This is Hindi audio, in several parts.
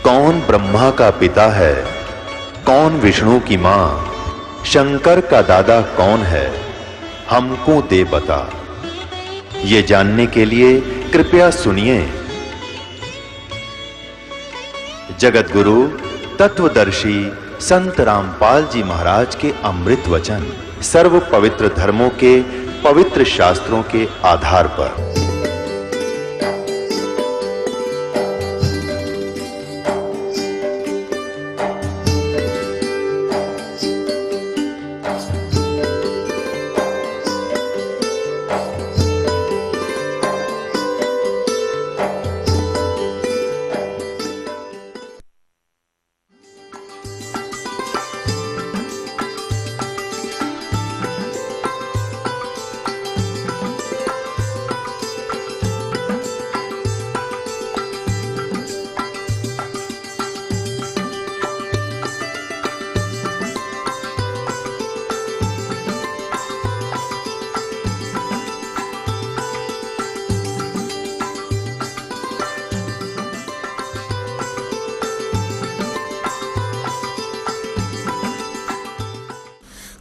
कौन ब्रह्मा का पिता है, कौन विष्णु की मां, शंकर का दादा कौन है, हमको दे बता। ये जानने के लिए कृपया सुनिए। जगत गुरु तत्वदर्शी संत रामपाल जी महाराज के अमृत वचन सर्व पवित्र धर्मों के पवित्र शास्त्रों के आधार पर।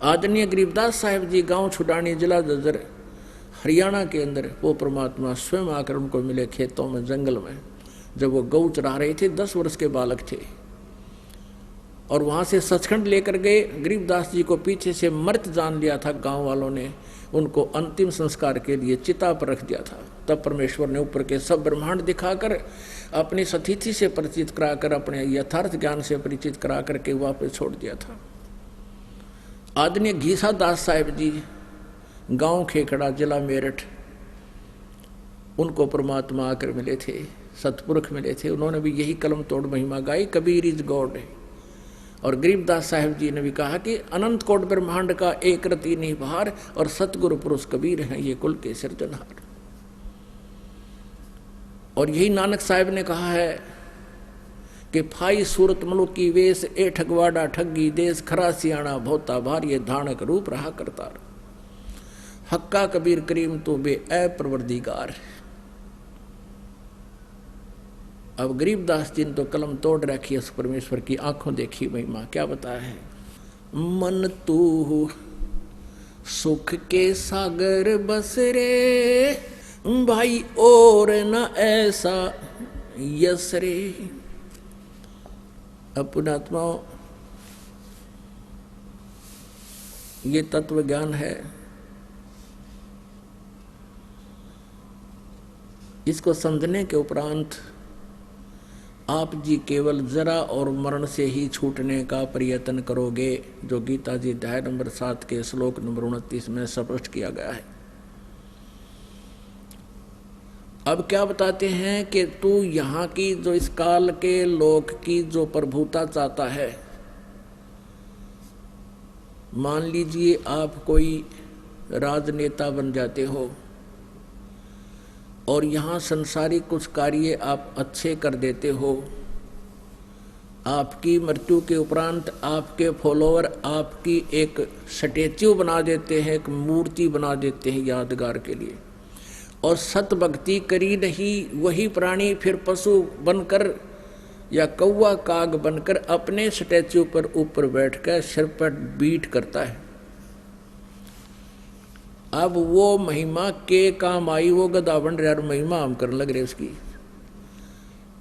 आदरणीय गरीबदास साहिब जी गांव छुडानी जिला जज्जर हरियाणा के अंदर वो परमात्मा स्वयं आकर उनको मिले खेतों में जंगल में, जब वो गौ चरा रहे थे, 10 वर्ष के बालक थे। और वहां से सचखंड लेकर गए। गरीबदास जी को पीछे से मृत जान लिया था गांव वालों ने, उनको अंतिम संस्कार के लिए चिता पर रख दिया था। तब परमेश्वर ने ऊपर के सब ब्रह्मांड दिखाकर अपनी सतिथि से परिचित कराकर, अपने यथार्थ ज्ञान से परिचित करा करके वापस छोड़ दिया था। आदरणीय घीसा दास साहिब जी गांव खेखड़ा जिला मेरठ, उनको परमात्मा आकर मिले थे, सतपुरुष मिले थे। उन्होंने भी यही कलम तोड़ महिमा गाई, कबीर इज गॉड। और गरीबदास साहिब जी ने भी कहा कि अनंत कोट ब्रह्मांड का एक रति निभार और सतगुरु पुरुष कबीर हैं ये कुल के सिरजनहार। और यही नानक साहिब ने कहा है कि फाई सूरत मलुक की वेश ए ठगवाड़ा ठगी देश खरा सियाणा भोता भार ये धानक रूप रहा करतार। हक्का कबीर करीम तो बे ए प्रवर्दिगार। अब गरीबदास जी ने तो कलम तोड़ रखी, उस परमेश्वर की आंखों देखी महिमा। क्या बताया है? मन तू सुख के सागर बस रे भाई और न ऐसा यस रे। पुण्यात्माओं, ये तत्व ज्ञान है, इसको समझने के उपरांत आप जी केवल जरा और मरण से ही छूटने का प्रयत्न करोगे, जो गीता जी अध्याय नंबर 7 के श्लोक नंबर 29 में स्पष्ट किया गया है। अब क्या बताते हैं कि तू यहाँ की जो इस काल के लोक की जो प्रभुता चाहता है, मान लीजिए आप कोई राजनेता बन जाते हो और यहाँ संसारी कुछ कार्य आप अच्छे कर देते हो, आपकी मृत्यु के उपरांत आपके फॉलोअर आपकी एक स्टैच्यू बना देते हैं, एक मूर्ति बना देते हैं यादगार के लिए। और सत भक्ति करी नहीं, वही प्राणी फिर पशु बनकर या कौवा काग बनकर अपने स्टैच्यू पर ऊपर बैठकर सिर पर बीट करता है। अब वो महिमा के काम आई, वो गधा बन रहा और महिमा हम करने लग रहे उसकी।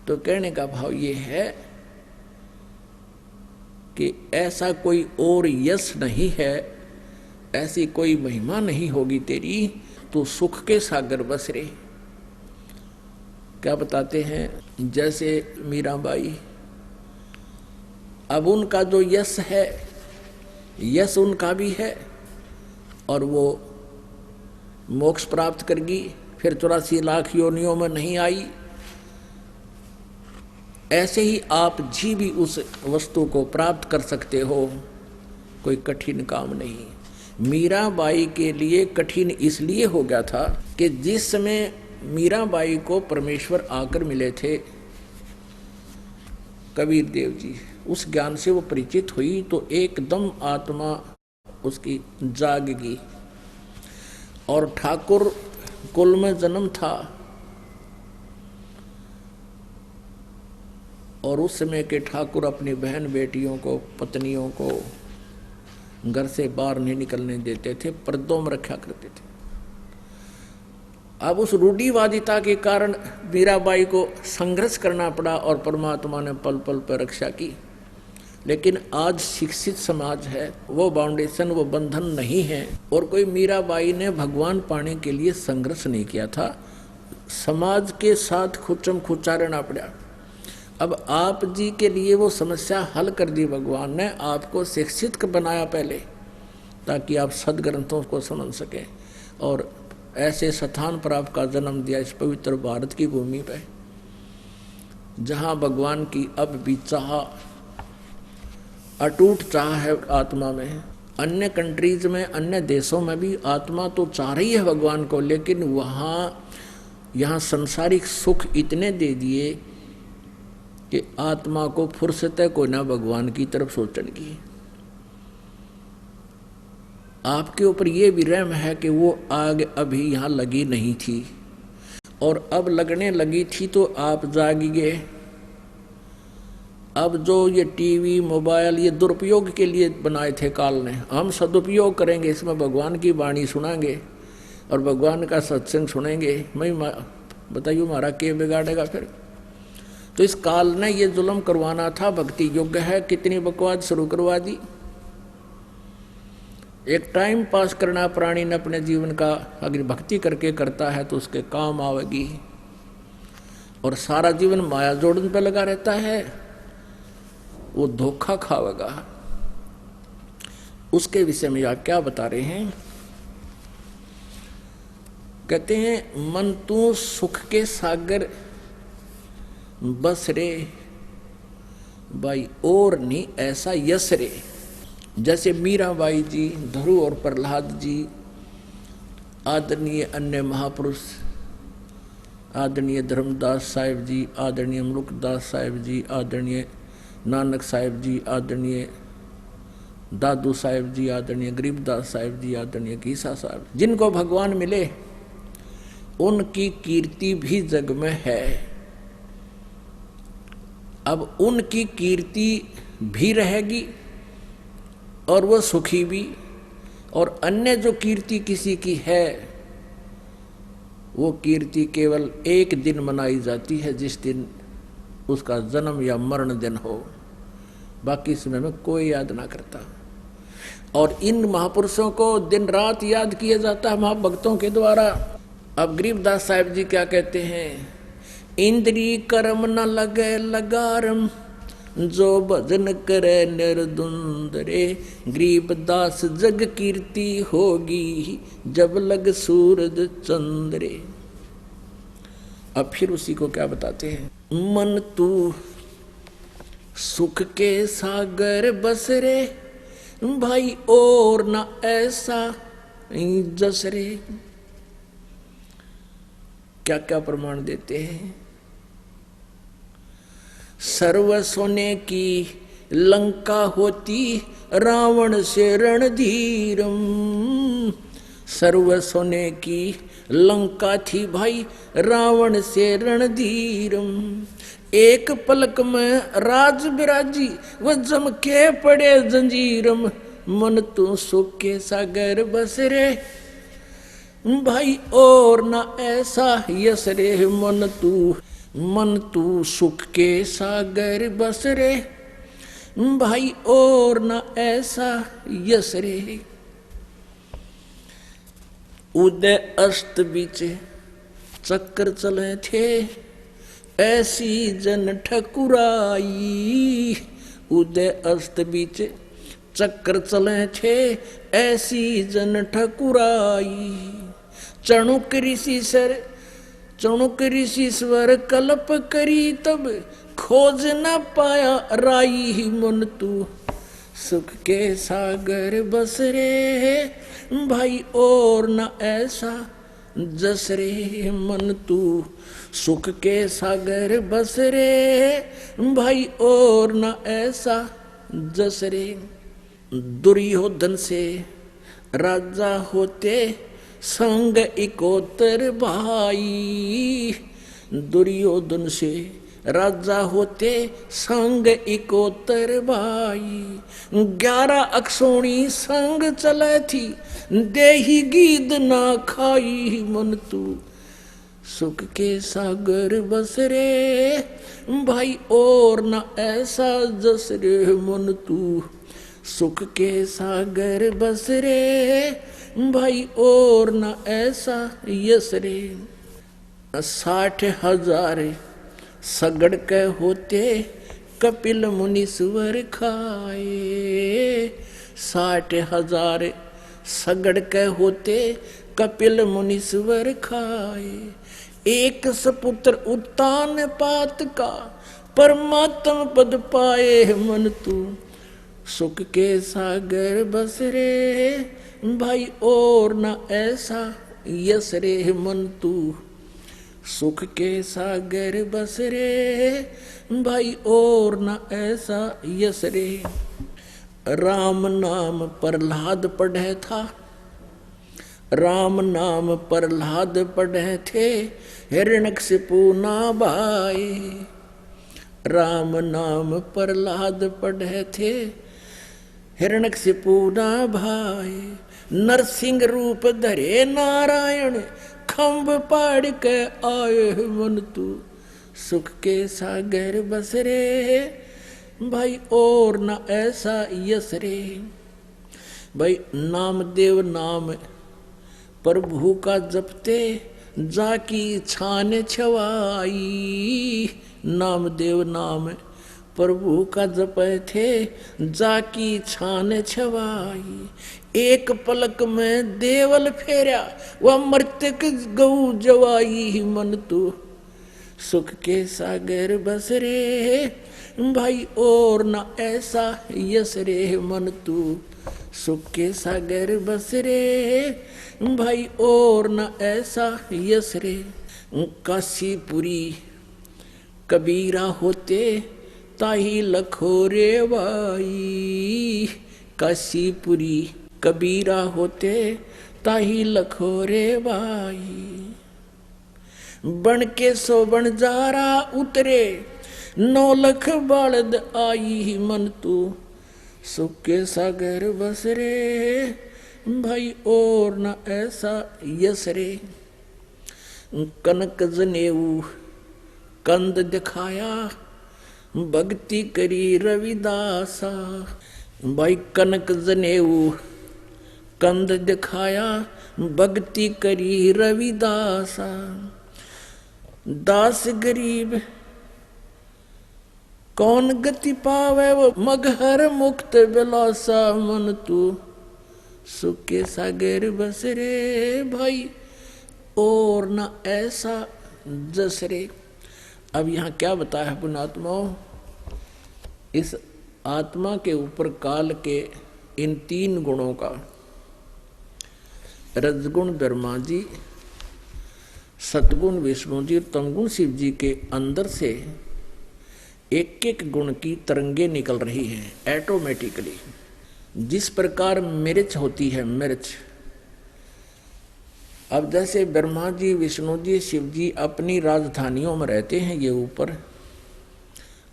तो कहने का भाव ये है कि ऐसा कोई और यश नहीं है, ऐसी कोई महिमा नहीं होगी तेरी, तो सुख के सागर बस रे। क्या बताते हैं? जैसे मीराबाई, अब उनका जो यश है, यश उनका भी है और वो मोक्ष प्राप्त करगी, फिर 84 लाख योनियों में नहीं आई। ऐसे ही आप जी भी उस वस्तु को प्राप्त कर सकते हो, कोई कठिन काम नहीं। मीराबाई के लिए कठिन इसलिए हो गया था कि जिस समय मीराबाई को परमेश्वर आकर मिले थे, कबीर देव जी, उस ज्ञान से वो परिचित हुई तो एकदम आत्मा उसकी जागगी और ठाकुर कुल में जन्म था। और उस समय के ठाकुर अपनी बहन बेटियों को, पत्नियों को घर से बाहर नहीं निकलने देते थे, पर्दों में रखा करते थे। अब उस रूढ़िवादिता के कारण मीराबाई को संघर्ष करना पड़ा और परमात्मा ने पल पल पर रक्षा की। लेकिन आज शिक्षित समाज है, वो बाउंडेशन, वो बंधन नहीं है। और कोई मीराबाई ने भगवान पाने के लिए संघर्ष नहीं किया था, समाज के साथ खुचम खुचा रहना पड़ा। अब आप जी के लिए वो समस्या हल कर दी भगवान ने, आपको शिक्षित बनाया पहले, ताकि आप सदग्रंथों को समझ सकें। और ऐसे स्थान पर आपका जन्म दिया, इस पवित्र भारत की भूमि पे, जहाँ भगवान की अब भी चाह, अटूट चाह है आत्मा में। अन्य कंट्रीज में, अन्य देशों में भी आत्मा तो चाह रही है भगवान को, लेकिन यहाँ सांसारिक सुख इतने दे दिए कि आत्मा को फुर्सत है कोई ना भगवान की तरफ सोचने की। आपके ऊपर ये भी रहम है कि वो आग अभी यहाँ लगी नहीं थी, और अब लगने लगी थी तो आप जाग गए। अब जो ये टीवी, मोबाइल, ये दुरुपयोग के लिए बनाए थे काल ने, हम सदुपयोग करेंगे, इसमें भगवान की वाणी सुनाएंगे और भगवान का सत्संग सुनेंगे। मैं बताइए हमारा क्या बिगाड़ेगा फिर। तो इस काल ने ये जुल्म करवाना था, भक्ति योग्य है, कितनी बकवास शुरू करवा दी। एक टाइम पास करना प्राणी ने अपने जीवन का, अगर भक्ति करके करता है तो उसके काम आवेगी। और सारा जीवन माया जोड़न पे लगा रहता है, वो धोखा खावेगा। उसके विषय में आप क्या बता रहे हैं? कहते हैं, मन तू सुख के सागर बस रे भाई, और नहीं ऐसा यस रे। जैसे मीराबाई जी, ध्रुव और प्रहलाद जी, आदरणीय अन्य महापुरुष, आदरणीय धर्मदास साहिब जी, आदरणीय मुल्कदास साहिब जी, आदरणीय नानक साहिब जी, आदरणीय दादू साहिब जी, आदरणीय गरीबदास साहिब जी, आदरणीय गीसा साहब, जिनको भगवान मिले, उनकी कीर्ति भी जग में है। अब उनकी कीर्ति भी रहेगी और वो सुखी भी। और अन्य जो कीर्ति किसी की है, वो कीर्ति केवल एक दिन मनाई जाती है, जिस दिन उसका जन्म या मरण दिन हो, बाकी समय में कोई याद ना करता। और इन महापुरुषों को दिन रात याद किया जाता है महाभक्तों के द्वारा। अब गरीबदास साहिब जी क्या कहते हैं? इंद्री कर्म न लगे लगारम, जो भजन करे निर्दुंद रे। गरीबदास जग कीर्ति होगी, जब लग सूरज चंद्रे। अब फिर उसी को क्या बताते हैं? मन तू सुख के सागर बस रे भाई, और न ऐसा जस रे। क्या क्या प्रमाण देते हैं? सर्व सोने की लंका होती, रावण से रणधीरम। सर्व सोने की लंका थी भाई, रावण से रणधीरम। एक पलक में राज बिराजी, वह जम के पड़े जंजीरम। मन तू सुख के सागर बस रे भाई, और ना ऐसा यस रे। मन तू सुख के सागर बस रे भाई, और ना ऐसा यस रे। उदय अस्त बीच चक्कर चले थे, ऐसी जन ठकुराई। उदय अस्त बीच चक्कर चले थे, ऐसी जन ठकुराई। चणुक ऋषि स्वर कल्प करी, तब खोज न पाया राई। मन तू सुख के सागर बस रे भाई, और न ऐसा जस रे। मन तू सुख के सागर बस रे भाई, और न ऐसा जस रे। दुर्योधन से राजा होते, संग इकोतर भाई। दुर्योधन से राजा होते संग इकोतर भाई, 11 अक्षोणी संग चले थी, देही गीद ना खाई मन तू। सुख के सागर बस रे भाई और न ऐसा जस रे मन तू। सुख के सागर बस रे भाई और न ऐसा यस रे। 60,000 सगड़ के होते कपिल मुनीश्वर खाए, 60,000 सगड़ के होते कपिल मुनीश्वर खाए। एक सपुत्र उत्तान पात का, परमात्म पद पाए मन तू। सुख के सागर बस रे भाई और न ऐसा यस रे मन तू। सुख के सागर बस रे भाई और न ऐसा यस रे। राम नाम प्रहलाद पढ़े था, राम नाम प्रहलाद पढ़े थे, हिरण्यकशिपु ना भाए। राम नाम प्रहलाद पढ़े थे, हिरण्यकशिपु ना भाए। नरसिंह रूप धरे नारायण, खम्भ पाड़ के आए मन तू। सुख के सागर बस रे भाई और न ऐसा यस रे। भाई नामदेव नाम प्रभु का जपते, जाकी छान छवाई। नामदेव नाम प्रभु का जपे थे, जाकी छान छवाई। एक पलक में देवल फेरा, वह मृतक गऊ जवाई मन तू। सुख के सागर बस रे भाई और न ऐसा यस रे मन तू। सुख के सागर बस रे भाई और न ऐसा यस रे। काशीपुरी कबीरा होते, ताही लखोरे भाई। काशीपुरी कबीरा होते, ताही लखोरे भाई। बन के सो बनजारा उतरे, 9 लख बालद आई मन तू। सुख के सागर बस रे भाई और न ऐसा यस रे। कनक जनेऊ कंद दिखाया, भक्ति करी रविदासा। भाई कनक जनेऊ कंद दिखाया, भक्ति करी रविदासा। दास गरीब कौन गति पावे, वो मगहर मुक्त बिलासा मन तू। सुख के सागर बस रे भाई और न ऐसा जस रे। अब यहाँ क्या बताया है पुण्यात्माओं, इस आत्मा के ऊपर काल के इन 3 गुणों का, रजगुण ब्रह्मा जी, सतगुण विष्णु जी, तमगुण शिव जी के अंदर से एक एक गुण की तरंगे निकल रही हैं ऐटोमेटिकली। जिस प्रकार मिर्च होती है, मिर्च, अब जैसे ब्रह्मा जी, विष्णु जी, शिव जी अपनी राजधानियों में रहते हैं, ये ऊपर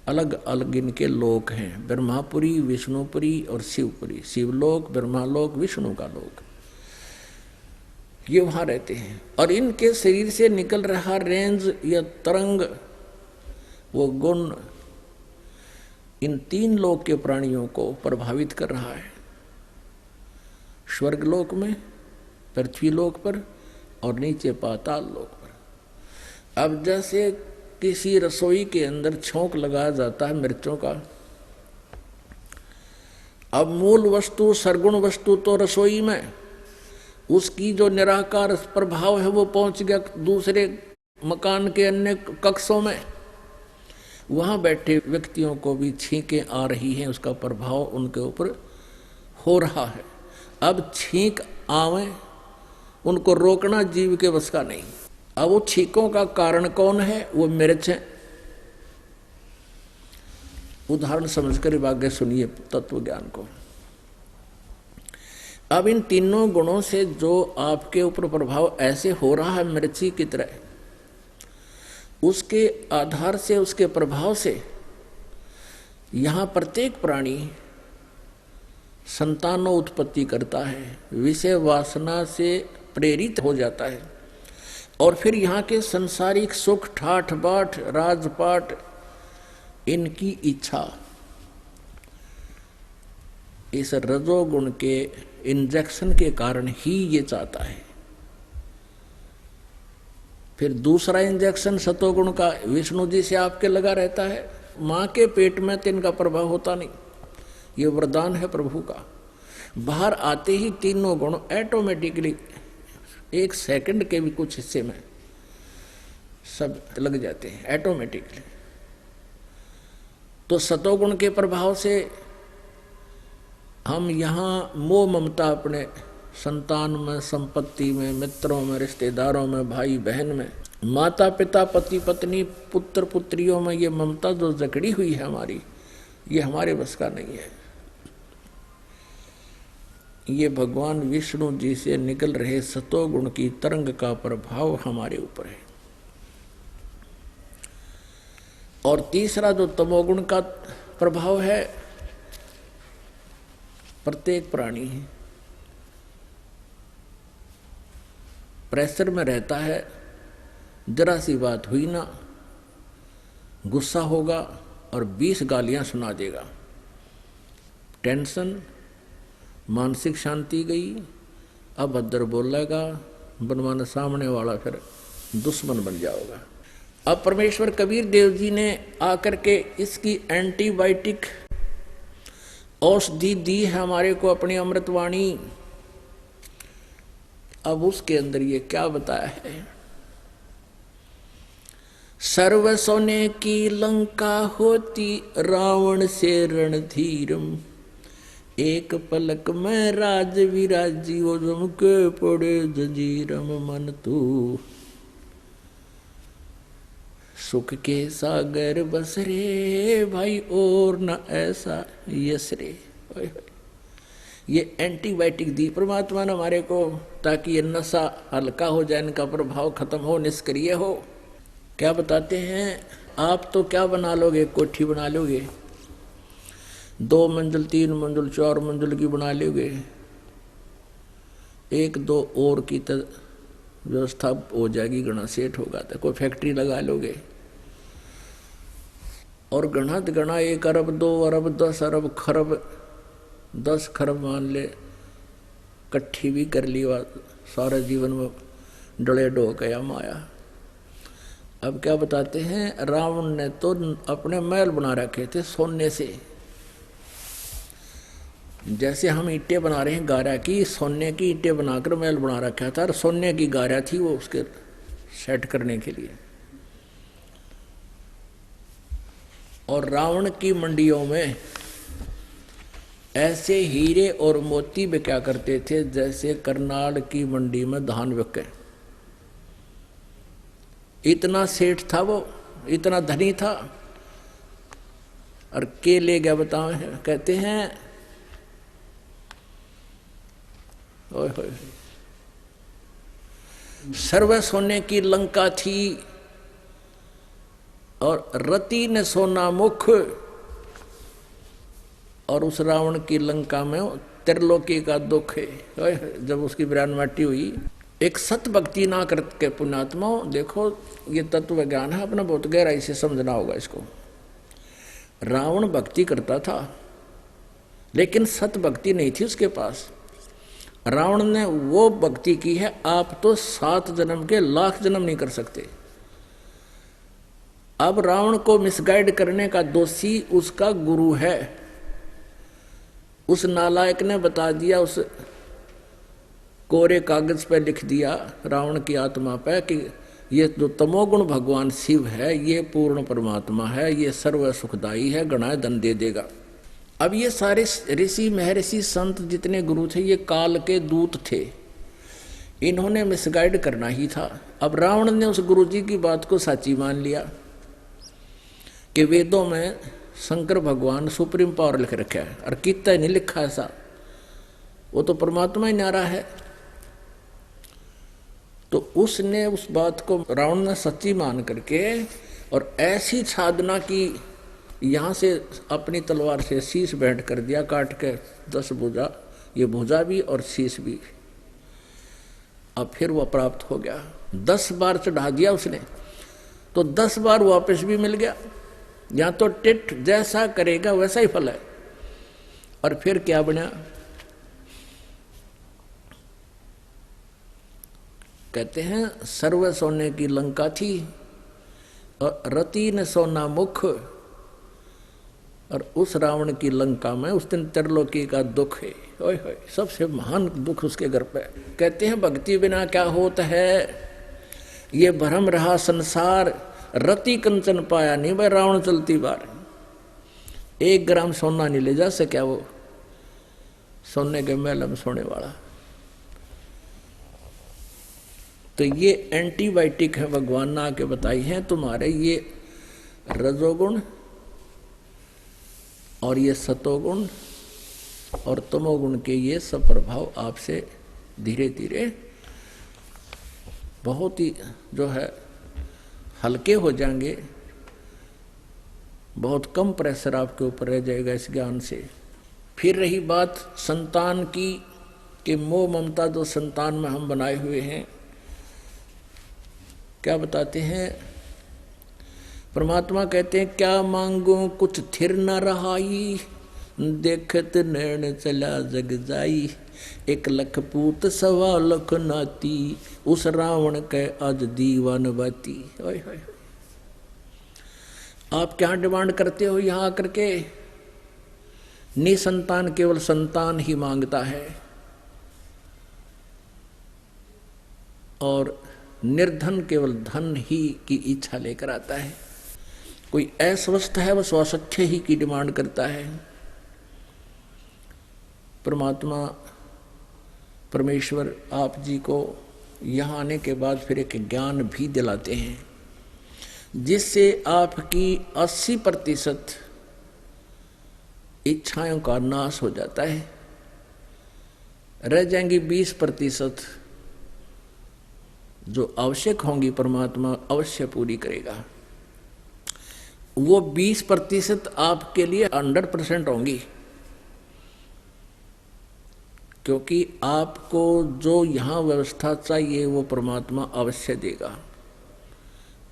अलग अलग इनके लोक हैं, ब्रह्मापुरी, विष्णुपुरी और शिवपुरी। शिवलोक, ब्रह्मालोक, विष्णु का लोक, ये वहां रहते हैं। और इनके शरीर से निकल रहा रेंज या तरंग, वो गुण इन 3 लोक के प्राणियों को प्रभावित कर रहा है। स्वर्गलोक में, पृथ्वी लोक पर और नीचे पाताल लोक पर। अब जैसे किसी रसोई के अंदर छोंक लगाया जाता है मिर्चों का, अब मूल वस्तु, सरगुण वस्तु तो रसोई में, उसकी जो निराकार प्रभाव है वो पहुंच गया दूसरे मकान के अन्य कक्षों में। वहां बैठे व्यक्तियों को भी छींकें आ रही हैं, उसका प्रभाव उनके ऊपर हो रहा है। अब छींक आवे, उनको रोकना जीव के बस का नहीं। अब वो छींकों का कारण कौन है? वो मिर्च है। उदाहरण समझकर आगे सुनिए तत्व ज्ञान को। अब इन तीनों गुणों से जो आपके ऊपर प्रभाव ऐसे हो रहा है मिर्ची की तरह, उसके आधार से, उसके प्रभाव से यहाँ प्रत्येक प्राणी संतानों उत्पत्ति करता है, विषय वासना से प्रेरित हो जाता है और फिर यहाँ के संसारिक सुख, ठाठ बाट, राजपाट, इनकी इच्छा इस रजोगुण के इंजेक्शन के कारण ही ये चाहता है। फिर दूसरा इंजेक्शन सतोगुण का विष्णु जी से आपके लगा रहता है। माँ के पेट में तो इनका प्रभाव होता नहीं, ये वरदान है प्रभु का। बाहर आते ही तीनों गुण ऑटोमेटिकली 1 सेकंड के भी कुछ हिस्से में सब लग जाते हैं ऑटोमेटिकली। तो सतोगुण के प्रभाव से हम यहाँ मोह ममता अपने संतान में, संपत्ति में, मित्रों में, रिश्तेदारों में, भाई बहन में, माता पिता, पति पत्नी, पुत्र पुत्रियों में ये ममता जो जकड़ी हुई है हमारी, ये हमारे बस का नहीं है। ये भगवान विष्णु जी से निकल रहे सतोगुण की तरंग का प्रभाव हमारे ऊपर है। और तीसरा जो तमोगुण का प्रभाव है, प्रत्येक प्राणी प्रेशर में रहता है, जरा सी बात हुई ना गुस्सा होगा और 20 गालियां सुना देगा। टेंशन, मानसिक शांति गई, अभद्र बोलेगा, बनवाना सामने वाला फिर दुश्मन बन जाओगा। अब परमेश्वर कबीर देव जी ने आकर के इसकी एंटीबायोटिक औषधि दी है हमारे को, अपनी अमृतवाणी। अब उसके अंदर ये क्या बताया है? सर्व सोने की लंका होती रावण से रणधीरम, एक पलक में राज विराजी वो जमके पड़े जंजीरम। मन तू सुख के सागर बस रे भाई, और न ऐसा यस रे। ये एंटीबायोटिक दी परमात्मा ने हमारे को, ताकि ये नशा हल्का हो जाए, इनका प्रभाव खत्म हो, निष्क्रिय हो। क्या बताते हैं? आप तो क्या बना लोगे, कोठी बना लोगे, 2 मंजिल 3 मंजिल 4 मंजिल की बना लोगे, 1-2 और की तो व्यवस्था हो जाएगी, घना सेठ होगा। तो कोई फैक्ट्री लगा लोगे और घना 1 अरब 2 अरब 10 अरब खरब 10 खरब मान ले इकट्ठी भी कर ली, सारा जीवन में डले डो गया माया। अब क्या बताते हैं? रावण ने तो अपने महल बना रखे थे सोने से। जैसे हम ईंटें बना रहे हैं गारा की, सोने की ईंटें बनाकर महल बना रखा था, और सोने की गारा थी वो उसके सेट करने के लिए। और रावण की मंडियों में ऐसे हीरे और मोती बिका करते थे जैसे करनाल की मंडी में धान बिके। इतना सेठ था वो, इतना धनी था। और के ले गया बताओ, कहते हैं ओए होए, सर्व सोने की लंका थी और रति ने सोना मुख, और उस रावण की लंका में त्रिलोकी का दुख है। जब उसकी बिरान माटी हुई, एक सत भक्ति ना करके पुण्यात्मा, देखो ये तत्व ज्ञान है, अपना बहुत गहराई से समझना होगा इसको। रावण भक्ति करता था लेकिन सत भक्ति नहीं थी उसके पास। रावण ने वो भक्ति की है आप तो 7 जन्म के लाख जन्म नहीं कर सकते। अब रावण को मिसगाइड करने का दोषी उसका गुरु है। उस नालायक ने बता दिया, उस कोरे कागज पे लिख दिया रावण की आत्मा पे कि ये जो तमोगुण भगवान शिव है, ये पूर्ण परमात्मा है, ये सर्व सुखदाई है, गणाय दंड दे देगा। अब ये सारे ऋषि महर्षि संत जितने गुरु थे, ये काल के दूत थे, इन्होंने मिसगाइड करना ही था। अब रावण ने उस गुरु जी की बात को सच्ची मान लिया कि वेदों में शंकर भगवान सुप्रीम पावर लिख रखा है, और कितना नहीं लिखा ऐसा, वो तो परमात्मा ही न्यारा है। तो उसने उस बात को रावण ने सच्ची मान करके और ऐसी साधना की, यहाँ से अपनी तलवार से शीश भेंट कर दिया, काट के 10 भुजा, ये भुजा भी और शीश भी। अब फिर वह प्राप्त हो गया। 10 बार चढ़ा दिया उसने तो 10 बार वापस भी मिल गया। या तो टिट जैसा करेगा वैसा ही फल है। और फिर क्या बना, कहते हैं सर्व सोने की लंका थी और रति न सोना मुख, और उस रावण की लंका में उस दिन त्रिलोकी का दुख है। ओए होए, सबसे महान दुख उसके घर पे। कहते हैं भक्ति बिना क्या होता है, ये भ्रम रहा संसार, रति कंचन पाया नहीं भाई रावण चलती बार। 1 ग्राम सोना नहीं ले जा सके वो, सोने के महल में सोने वाला। तो ये एंटीबायोटिक है, भगवान ने आके बताई है, तुम्हारे ये रजोगुण और ये सतोगुण और तमोगुण के ये सब प्रभाव आपसे धीरे धीरे बहुत ही जो है हल्के हो जाएंगे, बहुत कम प्रेशर आपके ऊपर रह जाएगा इस ज्ञान से। फिर रही बात संतान की, कि मोह ममता जो संतान में हम बनाए हुए हैं, क्या बताते हैं परमात्मा, कहते हैं क्या मांगो कुछ थिर न रहाई, देखत नैन चला जग जाई, 1 लाख पूत 1.25 लाख नाती, उस रावण के आज दीवान बाती। ओए होए, आप क्या डिमांड करते हो यहाँ आकर के? निसंतान केवल संतान ही मांगता है और निर्धन केवल धन ही की इच्छा लेकर आता है। कोई अस्वस्थ है वह स्वास्थ्य ही की डिमांड करता है। परमात्मा परमेश्वर आप जी को यहाँ आने के बाद फिर एक ज्ञान भी दिलाते हैं, जिससे आपकी 80% इच्छाओं का नाश हो जाता है, रह जाएंगी 20% जो आवश्यक होंगी, परमात्मा अवश्य पूरी करेगा। वो 20% आपके लिए 100% होंगी, क्योंकि आपको जो यहाँ व्यवस्था चाहिए वो परमात्मा अवश्य देगा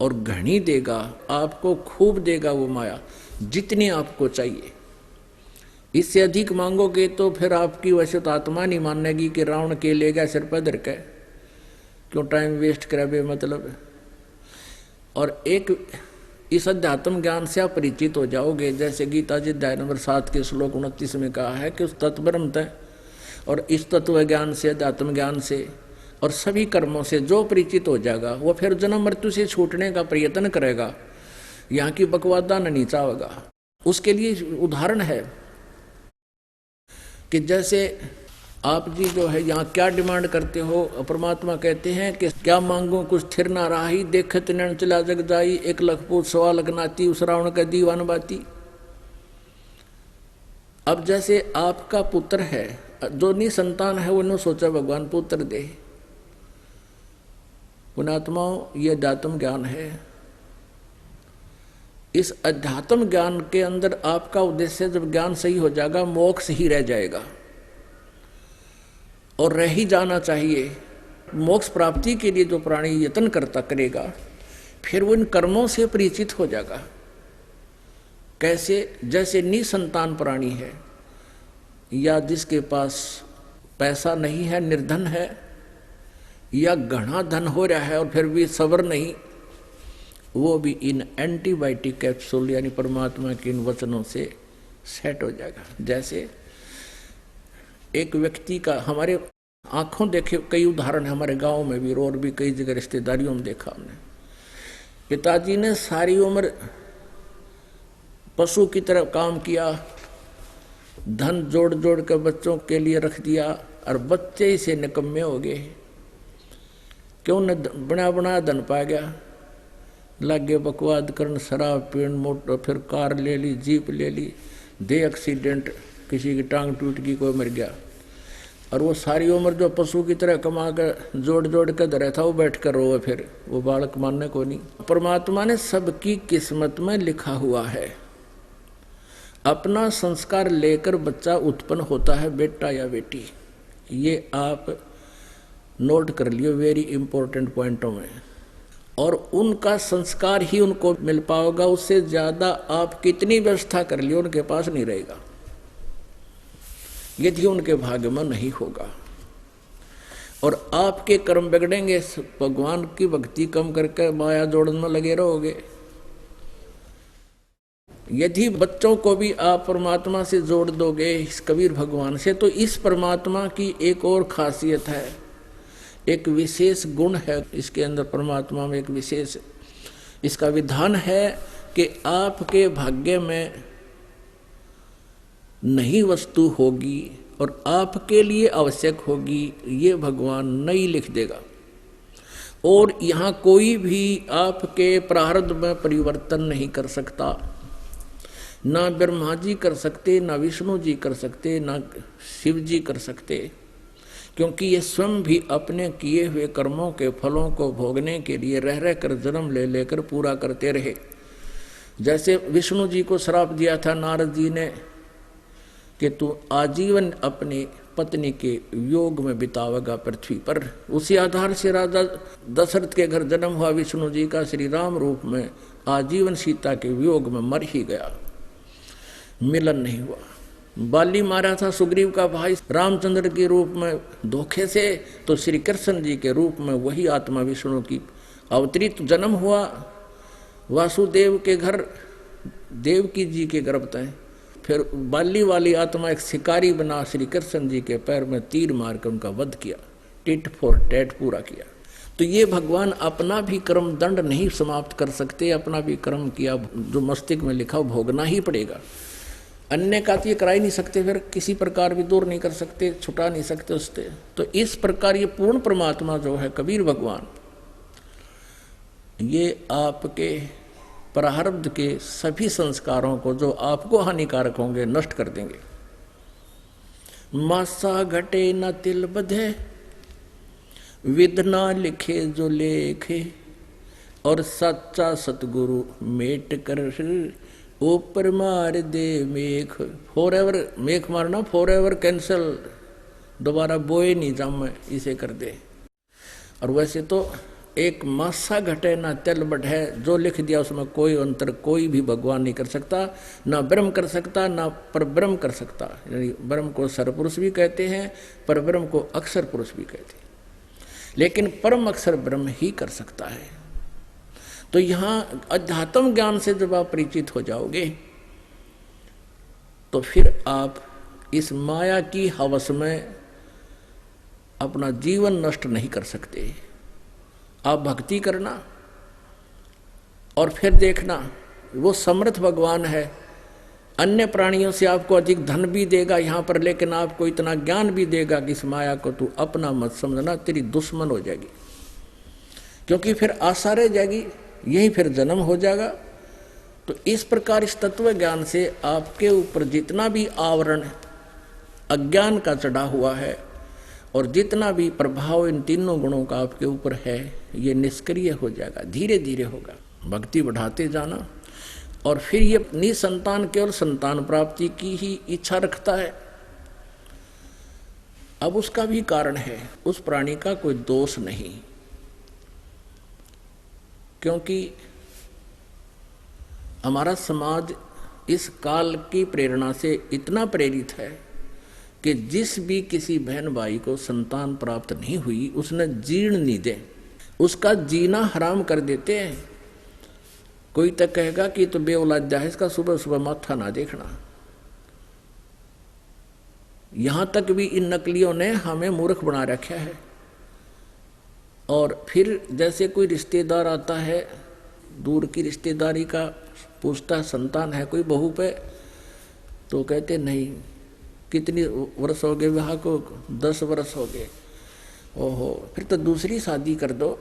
और घनी देगा, आपको खूब देगा वो माया, जितनी आपको चाहिए। इससे अधिक मांगोगे तो फिर आपकी वैसे तो आत्मा नहीं मानेगी कि रावण के ले गया सिर पर धर के, क्यों टाइम वेस्ट करे बे मतलब। और एक इस अध्यात्म ज्ञान से आप परिचित हो जाओगे, जैसे गीता जी अध्याय नंबर 7 के श्लोक 29 में कहा है कि उस तत्व ब्रह्म तय और इस तत्व ज्ञान से, अध्यात्म ज्ञान से और सभी कर्मों से जो परिचित हो जाएगा वो फिर जन्म मृत्यु से छूटने का प्रयत्न करेगा, यहाँ की बकवादा नहीं चाहेगा। उसके लिए उदाहरण है कि जैसे आप जी जो है यहाँ क्या डिमांड करते हो, परमात्मा कहते हैं कि क्या मांगो कुछ थिर ना राही, देखत नैन चला जग जाई, 1 लाख पूत 1.25 लाख नाती, उस रावण का दीवान बाती। अब जैसे आपका पुत्र है, जो निसंतान है, उन्होंने सोचा भगवान पुत्र दे। पुण्यात्माओं, ये अध्यात्म ज्ञान है। इस अध्यात्म ज्ञान के अंदर आपका उद्देश्य जब ज्ञान सही हो जाएगा, मोक्ष ही रह जाएगा और रह ही जाना चाहिए। मोक्ष प्राप्ति के लिए जो प्राणी यत्न करेगा, फिर वो इन कर्मों से परिचित हो जाएगा। कैसे? जैसे निसंतान प्राणी है या जिसके पास पैसा नहीं है, निर्धन है, या घना धन हो रहा है और फिर भी सब्र नहीं, वो भी इन एंटीबायोटिक कैप्सूल यानी परमात्मा के इन वचनों से सेट हो जाएगा। जैसे एक व्यक्ति का, हमारे आंखों देखे कई उदाहरण है, हमारे गांव में भी और भी कई जगह रिश्तेदारियों में देखा हमने। पिताजी ने सारी उम्र पशु की तरह काम किया, धन जोड़ जोड़ कर बच्चों के लिए रख दिया और बच्चे ही से निकम्मे हो गए। क्यों न बना बना धन पा गया, लगे बकवाद करन, शराब पीन, मोटर, फिर कार ले ली, जीप ले ली, दे एक्सीडेंट, किसी की टांग टूट गई, कोई मर गया। और वो सारी उम्र जो पशु की तरह कमा कर जोड़ जोड़ कर धरा था वो बैठ कर रोए, फिर वो बालक मानने को नहीं। परमात्मा ने सबकी किस्मत में लिखा हुआ है। अपना संस्कार लेकर बच्चा उत्पन्न होता है, बेटा या बेटी। ये आप नोट कर लियो वेरी इंपॉर्टेंट पॉइंटों में। और उनका संस्कार ही उनको मिल पाएगा, उससे ज्यादा आप कितनी व्यवस्था कर लियो उनके पास नहीं रहेगा, यदि उनके भाग्य में नहीं होगा। और आपके कर्म बिगड़ेंगे, भगवान की भक्ति कम करके माया जोड़न में लगे रहोगे। यदि बच्चों को भी आप परमात्मा से जोड़ दोगे, इस कबीर भगवान से, तो इस परमात्मा की एक और खासियत है, एक विशेष गुण है इसके अंदर। परमात्मा में एक विशेष इसका विधान है कि आपके भाग्य में नई वस्तु होगी और आपके लिए आवश्यक होगी, ये भगवान नई लिख देगा। और यहाँ कोई भी आपके प्रारब्ध में परिवर्तन नहीं कर सकता। ना ब्रह्मा जी कर सकते, ना विष्णु जी कर सकते, ना शिव जी कर सकते, क्योंकि ये स्वयं भी अपने किए हुए कर्मों के फलों को भोगने के लिए रह रह कर जन्म ले लेकर पूरा करते रहे। जैसे विष्णु जी को श्राप दिया था नारद जी ने कि तू आजीवन अपनी पत्नी के वियोग में बितावेगा पृथ्वी पर। उसी आधार से राजा दशरथ के घर जन्म हुआ विष्णु जी का, श्री राम रूप में आजीवन सीता के वियोग में मर ही गया, मिलन नहीं हुआ। बाली मारा था सुग्रीव का भाई रामचंद्र के रूप में धोखे से, तो श्री कृष्ण जी के रूप में वही आत्मा विष्णु की अवतरित जन्म हुआ वासुदेव के घर, देवकी जी के गर्भ तय। फिर बाली वाली आत्मा एक शिकारी बना श्री कृष्ण जी के पैर में तीर मारकर उनका वध किया, टिट फॉर टैट पूरा किया। तो ये भगवान अपना भी कर्म दंड नहीं समाप्त कर सकते, अपना भी कर्म किया जो मस्तिष्क में लिखा भोगना ही पड़ेगा। अन्य का तो ये करा ही नहीं सकते, फिर किसी प्रकार भी दूर नहीं कर सकते, छुटा नहीं सकते उससे। तो इस प्रकार ये पूर्ण परमात्मा जो है कबीर भगवान, ये आपके प्रारब्ध के सभी संस्कारों को जो आपको हानिकारक होंगे नष्ट कर देंगे। मासा घटे न तिल बधे, विध ना लिखे जो लेखे, और सच्चा सतगुरु मेट कर ऊपर मार दे मेघ। फॉर एवर मेघ मारना, फॉर एवर कैंसल, दोबारा बोए नहीं जाम इसे कर दे। और वैसे तो एक मासा घटे ना तिल बढ़े, जो लिख दिया उसमें कोई अंतर कोई भी भगवान नहीं कर सकता, ना ब्रह्म कर सकता, ना परब्रह्म कर सकता। यानी ब्रह्म को सरपुरुष भी कहते हैं, परब्रह्म को अक्षर पुरुष भी कहते हैं, लेकिन परम अक्षर ब्रह्म ही कर सकता है। तो यहाँ अध्यात्म ज्ञान से जब आप परिचित हो जाओगे तो फिर आप इस माया की हवस में अपना जीवन नष्ट नहीं कर सकते। आप भक्ति करना और फिर देखना, वो समर्थ भगवान है, अन्य प्राणियों से आपको अधिक धन भी देगा यहाँ पर, लेकिन आपको इतना ज्ञान भी देगा कि इस माया को तू अपना मत समझना, तेरी दुश्मन हो जाएगी, क्योंकि फिर आशा रह जाएगी, यही फिर जन्म हो जाएगा। तो इस प्रकार इस तत्व ज्ञान से आपके ऊपर जितना भी आवरण अज्ञान का चढ़ा हुआ है और जितना भी प्रभाव इन तीनों गुणों का आपके ऊपर है, ये निष्क्रिय हो जाएगा, धीरे धीरे होगा। भक्ति बढ़ाते जाना, और फिर ये निसंतान केवल संतान प्राप्ति की ही इच्छा रखता है। अब उसका भी कारण है, उस प्राणी का कोई दोष नहीं, क्योंकि हमारा समाज इस काल की प्रेरणा से इतना प्रेरित है कि जिस भी किसी बहन भाई को संतान प्राप्त नहीं हुई, उसने जीर्ण नहीं दे, उसका जीना हराम कर देते हैं। कोई तक कहेगा कि तो बेऔलादा है, इसका सुबह सुबह माथा ना देखना। यहां तक भी इन नकलियों ने हमें मूर्ख बना रखा है। और फिर जैसे कोई रिश्तेदार आता है, दूर की रिश्तेदारी का, पूछता संतान है कोई बहू पे, तो कहते नहीं, कितनी वर्ष हो गए विवाह को? 10 वर्ष हो गए। ओहो, फिर तो दूसरी शादी कर दो,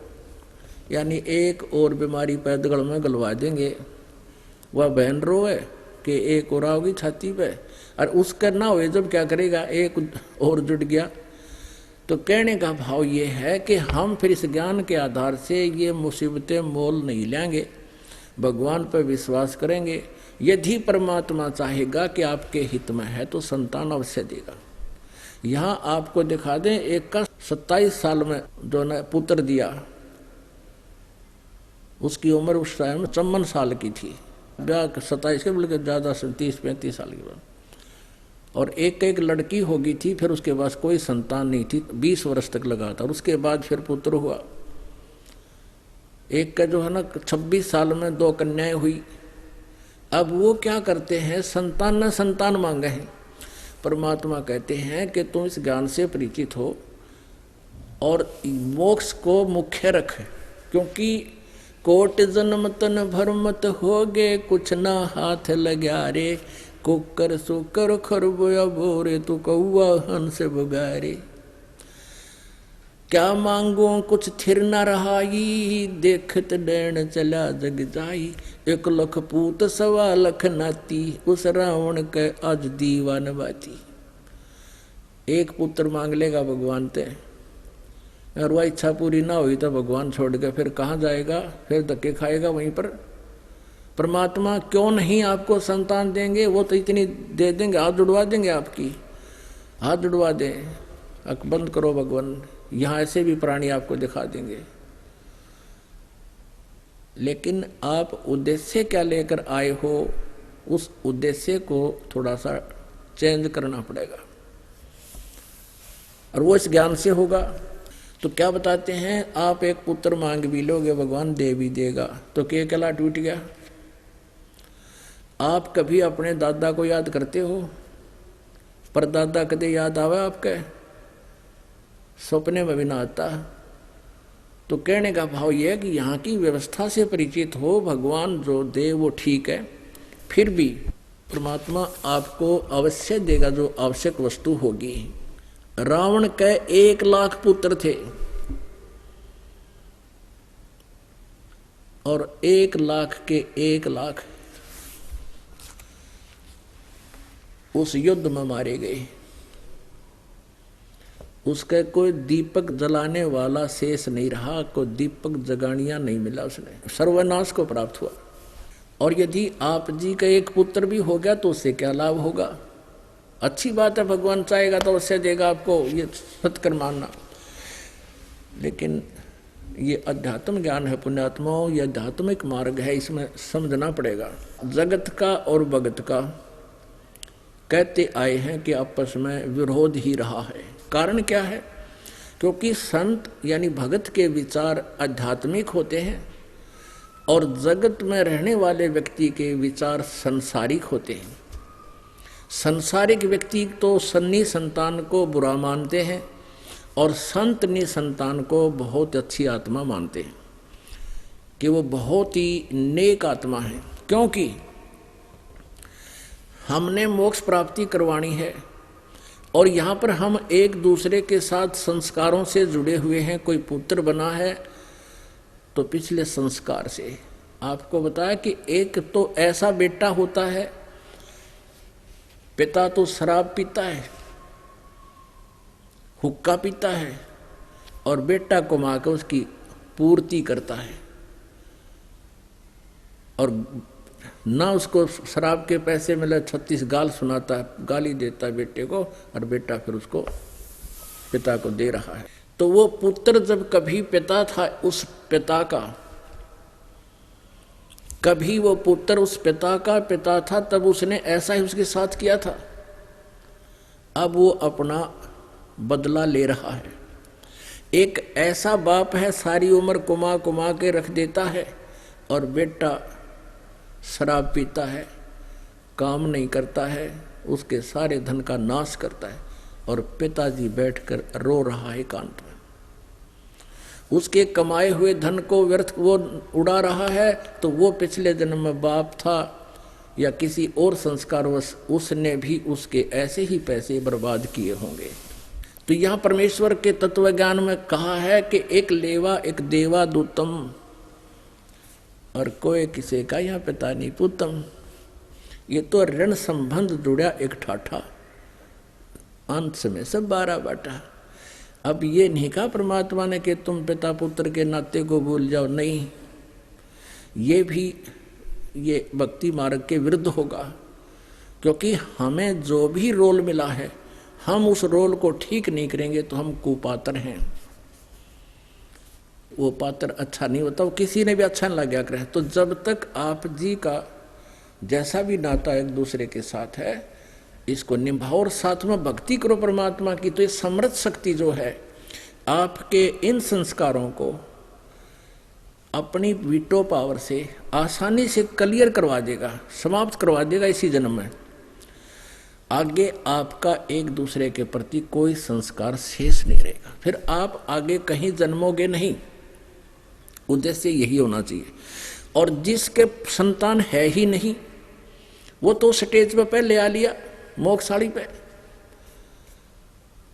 यानी एक और बीमारी पैदगढ़ में गलवा देंगे। वह बहन रोए कि एक और आओगी छाती पे, और उसका ना हुए जब क्या करेगा, एक और जुट गया तो कहने का भाव ये है कि हम फिर इस ज्ञान के आधार से ये मुसीबतें मोल नहीं लेंगे, भगवान पर विश्वास करेंगे। यदि परमात्मा चाहेगा कि आपके हित में है तो संतान अवश्य देगा। यहाँ आपको दिखा दें, एक का 27 साल में जो ने पुत्र दिया, उसकी उम्र उस टाइम 54 साल की थी, ब्याह 27 के बल्कि ज़्यादा से 30-35 साल की बात। और एक लड़की हो गई थी, फिर उसके बाद कोई संतान नहीं थी, 20 वर्ष तक लगातार। उसके बाद फिर पुत्र हुआ। एक का जो है ना 26 साल में 2 कन्याएं हुई। अब वो क्या करते हैं, संतान न संतान मांगे हैं। परमात्मा कहते हैं कि तुम इस ज्ञान से परिचित हो और मोक्ष को मुख्य रख, क्योंकि कोट जन्म तन भरमत होगे, कुछ ना हाथ लग्या रे, कुकर सुकर खरबोया बोरे, तू कौआ हंस बगारे। क्या मांगो कुछ थिर न रहाई, देखत डैन चला जग जाई। 1 लाख पूत 1.25 लाख नाती, उस रावण के आज दीवान बाती। एक पुत्र मांग लेगा भगवान ते, और वह इच्छा पूरी ना हुई तो भगवान छोड़ के फिर कहाँ जाएगा, फिर धक्के खाएगा वहीं पर। परमात्मा क्यों नहीं आपको संतान देंगे, वो तो इतनी दे देंगे, हाथ जुड़वा देंगे आपकी, हाथ जुड़वा दें, अख बंद करो भगवान। यहाँ ऐसे भी प्राणी आपको दिखा देंगे, लेकिन आप उद्देश्य क्या लेकर आए हो, उस उद्देश्य को थोड़ा सा चेंज करना पड़ेगा, और वो इस ज्ञान से होगा। तो क्या बताते हैं, आप एक पुत्र मांग भी लोगे, भगवान दे भी देगा, तो के कला टूट गया। आप कभी अपने दादा को याद करते हो, परदादा कदे याद आवे आपके, सपने में भी ना आता। तो कहने का भाव यह है कि यहाँ की व्यवस्था से परिचित हो, भगवान जो दे वो ठीक है, फिर भी परमात्मा आपको अवश्य देगा जो आवश्यक वस्तु होगी। रावण के 1 लाख पुत्र थे, और 1 लाख के 1 लाख उस युद्ध में मारे गए। उसका कोई दीपक जलाने वाला शेष नहीं रहा, कोई दीपक जगानिया नहीं मिला, उसने सर्वनाश को प्राप्त हुआ। और यदि आप जी का एक पुत्र भी हो गया तो उससे क्या लाभ होगा। अच्छी बात है, भगवान चाहेगा तो अवश्य देगा आपको, ये सत्कर मानना। लेकिन ये अध्यात्म ज्ञान है पुण्यात्माओं, ये आध्यात्मिक मार्ग है, इसमें समझना पड़ेगा। जगत का और भगत का कहते आए हैं कि आपस में विरोध ही रहा है। कारण क्या है, क्योंकि संत यानी भगत के विचार आध्यात्मिक होते हैं और जगत में रहने वाले व्यक्ति के विचार संसारिक होते हैं। संसारिक व्यक्ति तो सन्नी संतान को बुरा मानते हैं और संत निसंतान को बहुत अच्छी आत्मा मानते हैं कि वो बहुत ही नेक आत्मा है। क्योंकि हमने मोक्ष प्राप्ति करवानी है और यहाँ पर हम एक दूसरे के साथ संस्कारों से जुड़े हुए हैं। कोई पुत्र बना है तो पिछले संस्कार से आपको बताया कि एक तो ऐसा बेटा होता है, पिता तो शराब पीता है, हुक्का पीता है, और बेटा कमा के उसकी पूर्ति करता है, और ना उसको शराब के पैसे मिले 36 गाल सुनाता है, गाली देता है बेटे को, और बेटा फिर उसको पिता को दे रहा है। तो वो पुत्र जब कभी पिता था उस पिता का, कभी वो पुत्र उस पिता का पिता था, तब उसने ऐसा ही उसके साथ किया था। अब वो अपना बदला ले रहा है। एक ऐसा बाप है सारी उम्र कुमा कुमा के रख देता है और बेटा शराब पीता है, काम नहीं करता है, उसके सारे धन का नाश करता है, और पिताजी बैठकर रो रहा है एकांत में। उसके कमाए हुए धन को व्यर्थ वो उड़ा रहा है, तो वो पिछले जन्म में बाप था या किसी और संस्कारवश उसने भी उसके ऐसे ही पैसे बर्बाद किए होंगे। तो यहाँ परमेश्वर के तत्व ज्ञान में कहा है कि एक लेवा एक देवा दूतम, और कोई किसी का यहाँ पिता नहीं पुतम। ये तो ऋण संबंध जुड़ा एक ठाठा, अंत में सब 12 बाटा। अब ये नहीं कहा परमात्मा ने कि तुम पिता पुत्र के नाते को भूल जाओ, नहीं, ये भी ये भक्ति मार्ग के विरुद्ध होगा, क्योंकि हमें जो भी रोल मिला है हम उस रोल को ठीक नहीं करेंगे तो हम कुपात्र हैं, वो पात्र अच्छा नहीं होता, वो किसी ने भी अच्छा नहीं लगा करे। तो जब तक आप जी का जैसा भी नाता एक दूसरे के साथ है इसको निभाओ और साथ में भक्ति करो परमात्मा की, तो ये समृद्ध शक्ति जो है आपके इन संस्कारों को अपनी वीटो पावर से आसानी से क्लियर करवा देगा, समाप्त करवा देगा इसी जन्म में। आगे आपका एक दूसरे के प्रति कोई संस्कार शेष नहीं रहेगा, फिर आप आगे कहीं जन्मोगे नहीं। उद्देश्य यही होना चाहिए। और जिसके संतान है ही नहीं वो तो स्टेज पे पहले आ लिया मोक्षशाली पे,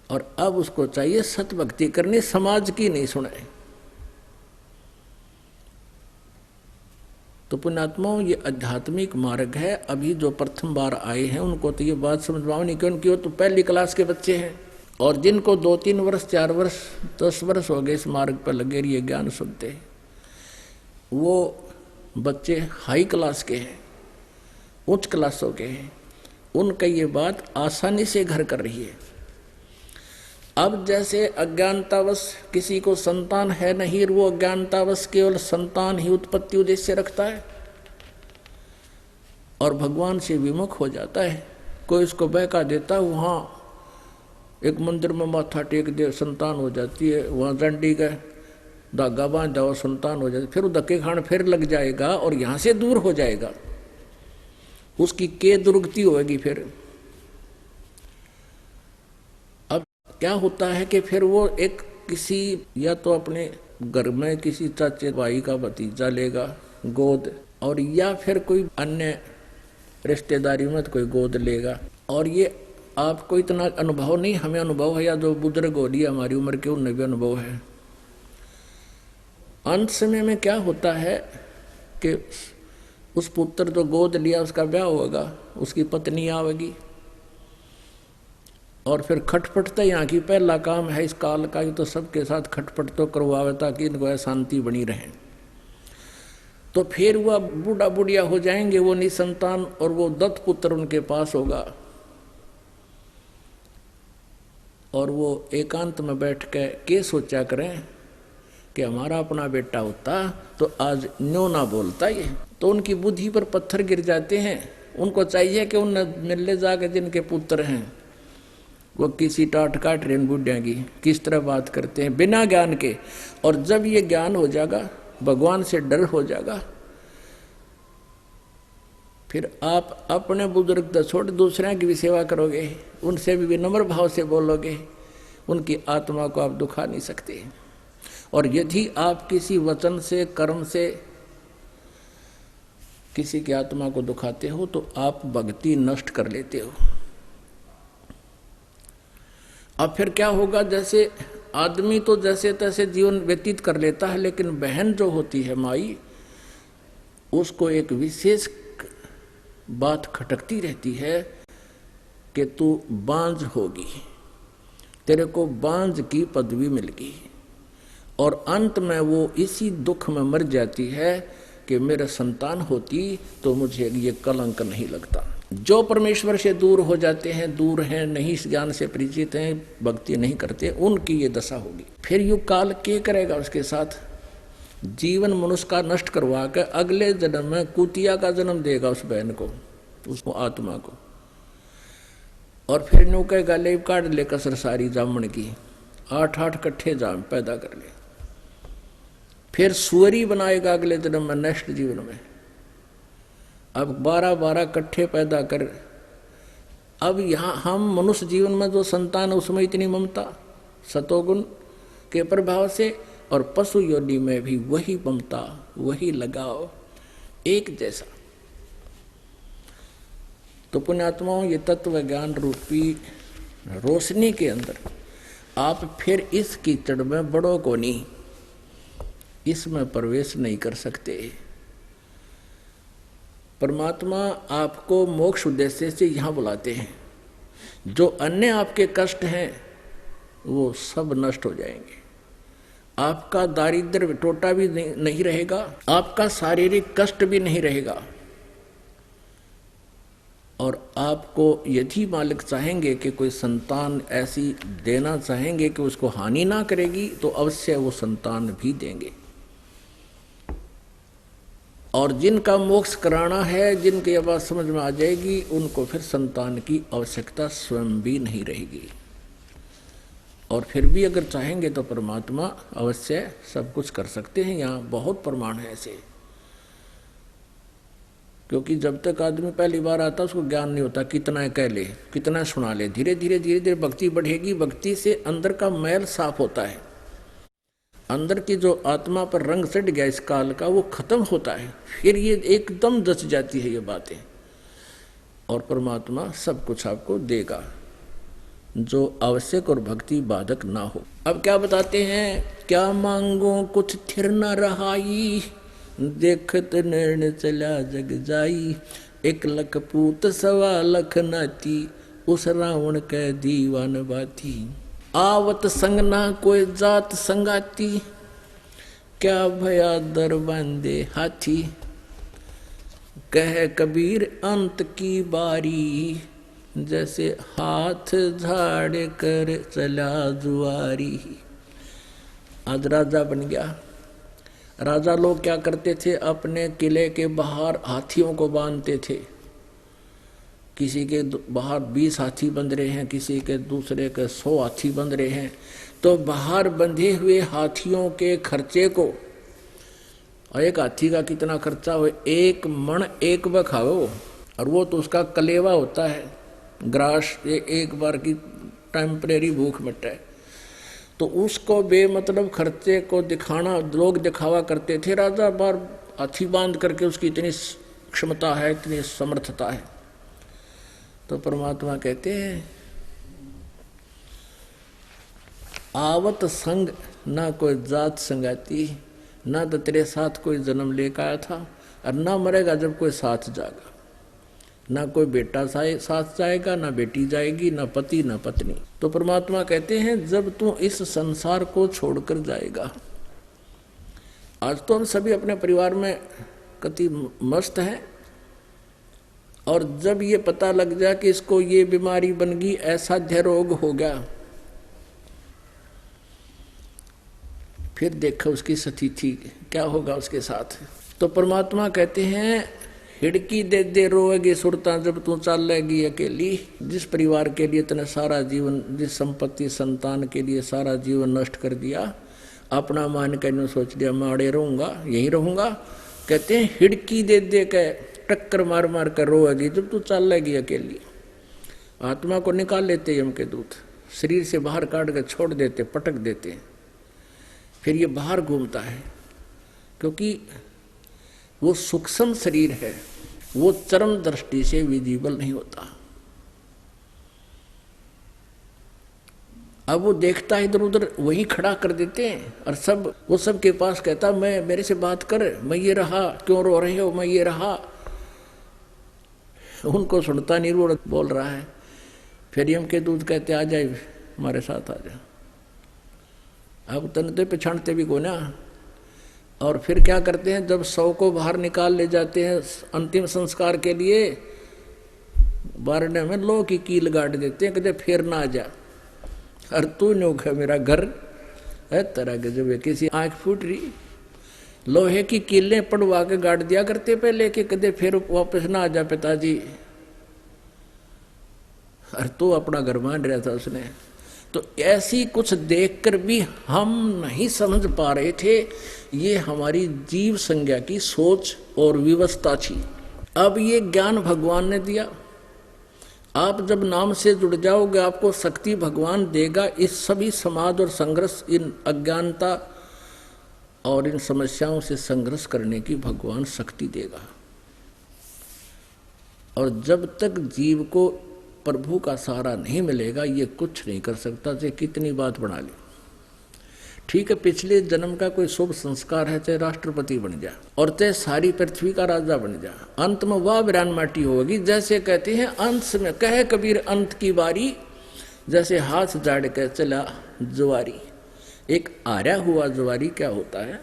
और अब उसको चाहिए सत भक्ति करनी, समाज की नहीं सुने। तो पुण्यात्माओं ये आध्यात्मिक मार्ग है। अभी जो प्रथम बार आए हैं उनको तो ये बात समझ पाओ नहीं, क्योंकि वो तो पहली क्लास के बच्चे हैं, और जिनको 2-3 वर्ष 4 वर्ष 10 वर्ष हो गए इस मार्ग पर लगे रहिए ज्ञान सुनते हैं, वो बच्चे हाई क्लास के हैं, उच्च क्लासों के हैं, उनका ये बात आसानी से घर कर रही है। अब जैसे अज्ञानतावश किसी को संतान है नहीं, वो अज्ञानतावश केवल संतान ही उत्पत्ति उद्देश्य रखता है और भगवान से विमुख हो जाता है। कोई इसको बहका देता है, वहाँ एक मंदिर में माथा टेक दे संतान हो जाती है, वहाँ डंडी का धागा बांध जाओ संतान हो जाती, फिर वो धक्के खान फिर लग जाएगा और यहाँ से दूर हो जाएगा, उसकी के दुर्गति होगी। फिर अब क्या होता है कि फिर वो एक किसी या तो अपने घर में किसी चाचे भाई का भतीजा लेगा गोद, और या फिर कोई अन्य रिश्तेदारी में तो कोई गोद लेगा। और ये आपको इतना अनुभव नहीं, हमें अनुभव है, या जो बुजुर्ग हो लिया हमारी उम्र के उन्हें भी अनुभव है। अंत समय में क्या होता है कि उस पुत्र जो गोद लिया उसका ब्याह होगा, उसकी पत्नी आवेगी, और फिर खटपट तो यहाँ की पहला काम है इस काल का, तो सबके साथ खटपट तो करवावे ताकि इनको शांति बनी रहे। तो फिर वह बूढ़ा बुढ़िया हो जाएंगे, वो निसंतान, और वो दत्त पुत्र उनके पास होगा, और वो एकांत में बैठ के सोचा करें कि हमारा अपना बेटा होता तो आज न्यो ना बोलता ये। तो उनकी बुद्धि पर पत्थर गिर जाते हैं। उनको चाहिए कि उन मिलने जाकर जिनके पुत्र हैं वो किसी टाट काट रहे बुढ़िया की किस तरह बात करते हैं बिना ज्ञान के। और जब ये ज्ञान हो जाएगा, भगवान से डर हो जाएगा, फिर आप अपने बुजुर्ग तो छोड़ दूसरे की भी सेवा करोगे, उनसे भी विनम्र भाव से बोलोगे, उनकी आत्मा को आप दुखा नहीं सकते। और यदि आप किसी वचन से कर्म से किसी की आत्मा को दुखाते हो तो आप भक्ति नष्ट कर लेते हो। अब फिर क्या होगा, जैसे आदमी तो जैसे तैसे जीवन व्यतीत कर लेता है, लेकिन बहन जो होती है माई, उसको एक विशेष बात खटकती रहती है कि तू बांझ होगी, तेरे को बांझ की पदवी मिल गई। और अंत में वो इसी दुख में मर जाती है कि मेरा संतान होती तो मुझे ये कलंक नहीं लगता। जो परमेश्वर से दूर हो जाते हैं, दूर हैं, नहीं इस ज्ञान से परिचित हैं, भक्ति नहीं करते, उनकी ये दशा होगी। फिर युग काल क्या करेगा उसके साथ, जीवन मनुष्य का नष्ट करवा कर अगले जन्म में कुतिया का जन्म देगा उस बहन को, उसको आत्मा को। और फिर न्यू कहेगा ले काट ले कसर सारी जामन की, 8-8 कट्ठे जाम पैदा कर ले। फिर सुअरी बनाएगा अगले जन्म में, नेक्स्ट जीवन में। अब 12-12 कट्ठे पैदा कर। अब यहाँ हम मनुष्य जीवन में जो संतान है उसमें इतनी ममता सतोगुण के प्रभाव से, और पशु योनि में भी वही ममता, वही लगाव एक जैसा। तो पुण्यात्माओं, ये तत्व ज्ञान रूपी रोशनी के अंदर आप फिर इस कीचड़ में बड़ों को नहीं, इसमें प्रवेश नहीं कर सकते। परमात्मा आपको मोक्ष उद्देश्य से यहाँ बुलाते हैं। जो अन्य आपके कष्ट हैं वो सब नष्ट हो जाएंगे। आपका दारिद्र्य टोटा भी नहीं रहेगा, आपका शारीरिक कष्ट भी नहीं रहेगा। और आपको यदि मालिक चाहेंगे कि कोई संतान ऐसी देना चाहेंगे कि उसको हानि ना करेगी, तो अवश्य वो संतान भी देंगे। और जिनका मोक्ष कराना है, जिनकी ये बात समझ में आ जाएगी, उनको फिर संतान की आवश्यकता स्वयं भी नहीं रहेगी। और फिर भी अगर चाहेंगे तो परमात्मा अवश्य सब कुछ कर सकते हैं। यहाँ बहुत प्रमाण है ऐसे, क्योंकि जब तक आदमी पहली बार आता उसको ज्ञान नहीं होता, कितना कह ले, कितना सुना ले। धीरे धीरे भक्ति बढ़ेगी, भक्ति से अंदर का मैल साफ होता है, अंदर की जो आत्मा पर रंग चढ़ गया इस काल का वो खत्म होता है। फिर ये एकदम जच जाती है ये बातें, और परमात्मा सब कुछ आपको देगा जो आवश्यक और भक्ति बाधक ना हो। अब क्या बताते हैं, क्या मांगो कुछ थिर न रहाई, देखत नैन चला जग जाई, 1 लख पूत 1.25 लख नाती, उस रावण के दीवान बाती, आवत संग ना कोई जात संगाती, क्या भया दर बांधे हाथी, कह कबीर अंत की बारी, जैसे हाथ झाड़ कर चला जुआरी। आज राजा बन गया। राजा लोग क्या करते थे, अपने किले के बाहर हाथियों को बांधते थे। किसी के बाहर 20 हाथी बंध रहे हैं, किसी के दूसरे के 100 हाथी बंध रहे हैं। तो बाहर बंधे हुए हाथियों के खर्चे को, और एक हाथी का कितना खर्चा हो, 1 मण 1 बखाओ, और वो तो उसका कलेवा होता है, ग्रास, ये एक बार की टेम्परेरी भूख मिटे। तो उसको बेमतलब खर्चे को दिखाना, लोग दिखावा करते थे, राजा बार हाथी बांध करके उसकी इतनी क्षमता है, इतनी समर्थता है। तो परमात्मा कहते हैं, आवत संग ना कोई जात संगाती, ना तो तेरे साथ कोई जन्म लेकर आया था, और ना मरेगा जब कोई साथ जाएगा। ना कोई बेटा साथ जाएगा, ना बेटी जाएगी, ना पति ना पत्नी। तो परमात्मा कहते हैं, जब तू इस संसार को छोड़कर जाएगा, आज तो हम सभी अपने परिवार में कति मस्त हैं, और जब ये पता लग जाए कि इसको ये बीमारी बन गई, असाध्य रोग हो गया, फिर देखो उसकी स्थिति क्या होगा उसके साथ। तो परमात्मा कहते हैं, हिड़की दे दे रोएगी सुरता जब तू चलेगी अकेली। जिस परिवार के लिए तूने सारा जीवन, जिस संपत्ति संतान के लिए सारा जीवन नष्ट कर दिया, अपना मान कर सोच लिया माड़े रहूंगा, यही रहूंगा, कहते हैं हिड़की दे दे के टक्कर मार मार कर रोएगी जब तू चलेगी अकेली। आत्मा को निकाल लेते यम के दूत, शरीर से बाहर काट कर छोड़ देते, पटक देते, फिर ये बाहर घूमता है, क्योंकि वो सूक्ष्म शरीर है, वो चरम दृष्टि से विजिबल नहीं होता। अब वो देखता है इधर उधर, वही खड़ा कर देते हैं, और सब वो सबके पास कहता, मैं, मेरे से बात कर, मैं ये रहा, क्यों रो रहे हो, मैं ये रहा। उनको सुनता नहीं, रो बोल रहा है। फिर यम के दूत कहते, आ जाए हमारे साथ, आ जा। अब तनते पछाड़ते भी को ना। और फिर क्या करते हैं, जब 100 को बाहर निकाल ले जाते हैं अंतिम संस्कार के लिए, बारने में लोह की कील गाड़ देते हैं, कहते फिर ना आ जा, और तू नो मेरा घर है तरह के। जब किसी आंख फूट रही, लोहे की कीलें पड़वा के गाड़ दिया करते पहले, कि कदे फिर वापस ना आ जा पिताजी, और तू अपना घर मान रहा था उसने। तो ऐसी कुछ देखकर भी हम नहीं समझ पा रहे थे, ये हमारी जीव संज्ञा की सोच और व्यवस्था थी। अब ये ज्ञान भगवान ने दिया। आप जब नाम से जुड़ जाओगे, आपको शक्ति भगवान देगा। इस सभी समाज और संघर्ष, इन अज्ञानता और इन समस्याओं से संघर्ष करने की भगवान शक्ति देगा। और जब तक जीव को प्रभु का सहारा नहीं मिलेगा, ये कुछ नहीं कर सकता। चाहे कितनी बात बना ली, ठीक है, पिछले जन्म का कोई शुभ संस्कार है, चाहे राष्ट्रपति बन जा और चाहे सारी पृथ्वी का राजा बन जा, अंत में वह वीरान माटी होगी। जैसे कहते हैं, अंत में कहे कबीर अंत की बारी, जैसे हाथ जाड़ के चला जुआरी। एक आर्या हुआ जुआरी क्या होता है,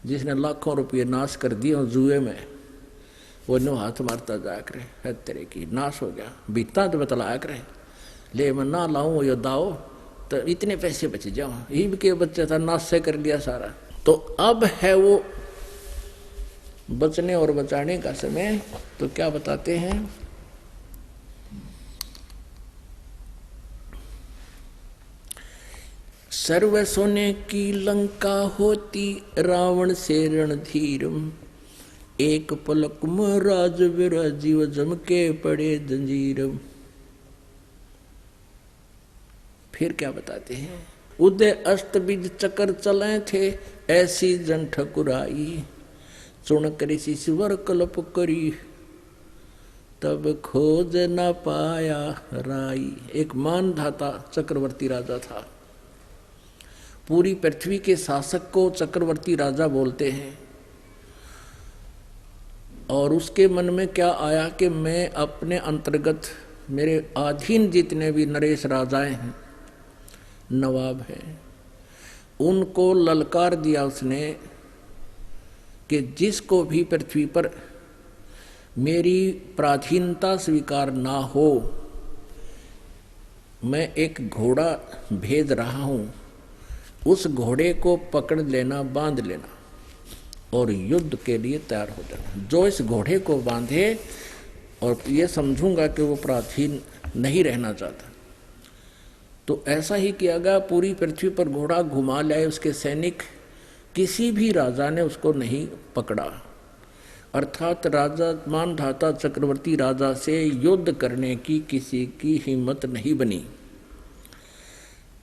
जिसने लाखों रुपये नाश कर दिए और जुए में, वो नो हाथ मारता जा करे है तेरे की नाश हो गया, बीता तो बतलाया करे, ले मैं ना लाऊं यो दाओ तो इतने पैसे बच जाओ, ईब के बच्चे था नाश से कर लिया सारा। तो अब है वो बचने और बचाने का समय। तो क्या बताते हैं, सर्व सोने की लंका होती रावण से रणधीरम, एक पलक में राज विराजीव जम के पड़े जंजीरम। फिर क्या बताते हैं, उदय अस्त बीज चक्र चले थे ऐसी जन ठकुराई, चुन करी ईश्वर कल्प करी तब खोज न पाया राई। एक मानधाता चक्रवर्ती राजा था, पूरी पृथ्वी के शासक को चक्रवर्ती राजा बोलते हैं। और उसके मन में क्या आया कि मैं अपने अंतर्गत मेरे अधीन जितने भी नरेश राजाएं हैं, नवाब हैं, उनको ललकार दिया उसने कि जिसको भी पृथ्वी पर मेरी प्राधीनता स्वीकार ना हो, मैं एक घोड़ा भेज रहा हूं, उस घोड़े को पकड़ लेना, बांध लेना और युद्ध के लिए तैयार हो जाना। जो इस घोड़े को बांधे और ये समझूंगा कि वो प्राचीन नहीं रहना चाहता, तो ऐसा ही किया गया। पूरी पृथ्वी पर घोड़ा घुमा लाए उसके सैनिक, किसी भी राजा ने उसको नहीं पकड़ा। अर्थात राजा मानधाता चक्रवर्ती राजा से युद्ध करने की किसी की हिम्मत नहीं बनी।